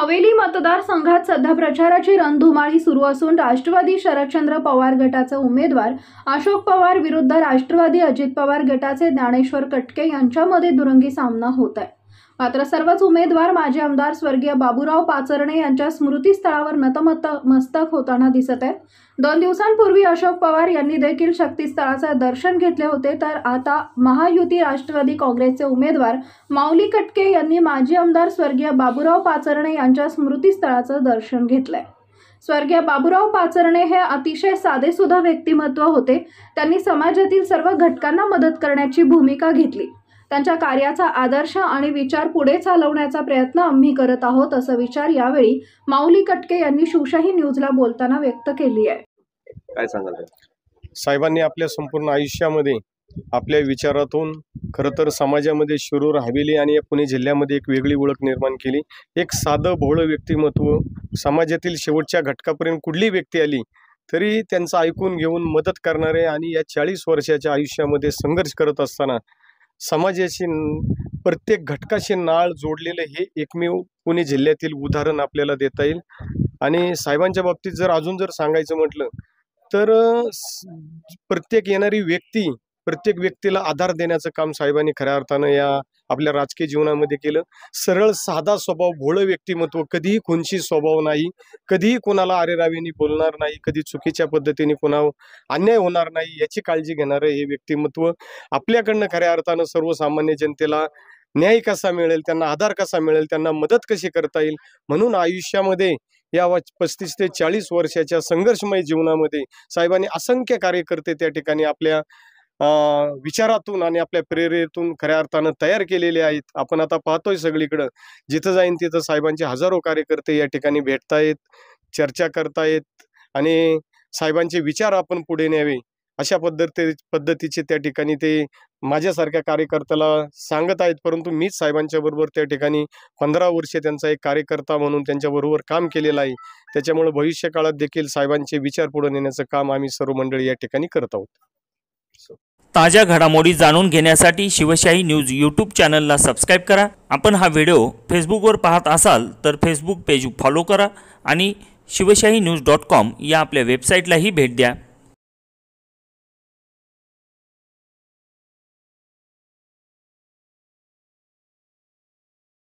हवेली मतदारसंघात सध्या प्रचाराची रणधुमाळी सुरू असून राष्ट्रवादी शरदचंद्र पवार गटाचे उमेदवार अशोक पवार विरुद्ध राष्ट्रवादी अजित पवार गटाचे ज्ञानेश्वर कटके यांच्यामध्ये दुरंगी सामना होत आहे। मात्र सर्वच उमेदवार माजी आमदार स्वर्गीय बाबूराव पाचरणे यांच्या स्मृतीस्थळावर नतमस्तक होताना दिसत आहेत। 2 दिवसांपूर्वी अशोक पवार यांनी देखील शक्तीस्थळाचे दर्शन घेतले होते, तर आता महायुती राष्ट्रवादी काँग्रेसचे उमेदवार माऊली कटके यांनी माजी आमदार स्वर्गीय बाबूराव पाचरणे यांच्या स्मृतीस्थळाचे दर्शन घेतले। स्वर्गीय बाबूराव पाचरणे हे अतिशय साधेसुधा व्यक्तिमत्व होते। त्यांनी समाजातील सर्व घटकांना मदत करण्याची भूमिका घेतली। त्यांच्या कार्याचा आदर्श आणि विचार पुढे चालवण्याचा प्रयत्न आम्ही करत आहोत, असा विचार यावेळी माऊली कटके यांनी शिवशाही न्यूजला बोलताना व्यक्त केली आहे। काय सांगाल? साहेबांनी आपल्या संपूर्ण आयुष्यामध्ये आपल्या विचारातून खरं तर समाजामध्ये शिरूर, हवेली आणि पुणे जिल्ह्यामध्ये एक वेगळी ओळख निर्माण केली। एक साधं भोळं व्यक्तिमत्व, समाजातील शेवटच्या घटकापर्यंत कुठली व्यक्ती आली तरी त्यांचं ऐकून घेऊन मदत करणारे आणि या 40 वर्षाच्या आयुष्यामध्ये संघर्ष करत असताना समाजाशी प्रत्येक घटकाशी नाळ जोडलेले हे एकमेव पुणे जिल्ह्यातील उदाहरण आपल्याला देता येईल। आणि साहेबांच्या बाबतीत अजून सांगायचं म्हटलं तर प्रत्येक येणारी व्यक्ती, प्रत्येक व्यक्तीला आधार देण्याचं काम साहेबांनी खऱ्या अर्थानं या आपल्या राजकीय जीवनामध्ये केलं। सरळ साधा स्वभाव, भोळं व्यक्तिमत्व, कधीही खुनशी स्वभाव नाही, कधीही कोणाला आरेरावीने बोलणार नाही, कधी चुकीच्या पद्धतीने कोणावर अन्याय होणार नाही याची काळजी घेणारं हे व्यक्तिमत्व आपल्याकडनं खऱ्या अर्थानं सर्वसामान्य जनतेला न्याय कसा मिळेल, त्यांना आधार कसा मिळेल, त्यांना मदत कशी करता येईल, म्हणून आयुष्यामध्ये या 35 ते 40 वर्षाच्या संघर्षमय जीवनामध्ये साहेबांनी असंख्य कार्यकर्ते त्या ठिकाणी आपल्या विचारातून आणि आपल्या प्रेरणेतून खऱ्या अर्थानं तयार केलेले आहेत। आपण आता पाहतोय सगळीकडं जिथं जाईन तिथं साहेबांचे हजारो कार्यकर्ते या ठिकाणी भेटतायत, चर्चा करतायत आणि साहेबांचे विचार आपण पुढे न्यावे अशा पद्धतीचे त्या ठिकाणी ते माझ्यासारख्या कार्यकर्त्याला सांगत आहेत। परंतु मीच साहेबांच्या बरोबर त्या ठिकाणी 15 वर्षे त्यांचा एक कार्यकर्ता म्हणून त्यांच्याबरोबर काम केलेलं आहे। त्याच्यामुळे भविष्य काळात देखील साहेबांचे विचार पुढे नेण्याचं काम आम्ही सर्व मंडळी या ठिकाणी करत आहोत। ताज्या घडामोडी जाणून घेण्यासाठी शिवशाही न्यूज यूट्यूब चॅनलला सबस्क्राईब करा। आपण हा व्हिडिओ फेसबुकवर पाहत असाल तर फेसबुक पेज फॉलो करा आणि शिवशाही न्यूज.com या आपल्या वेबसाईटलाही भेट द्या।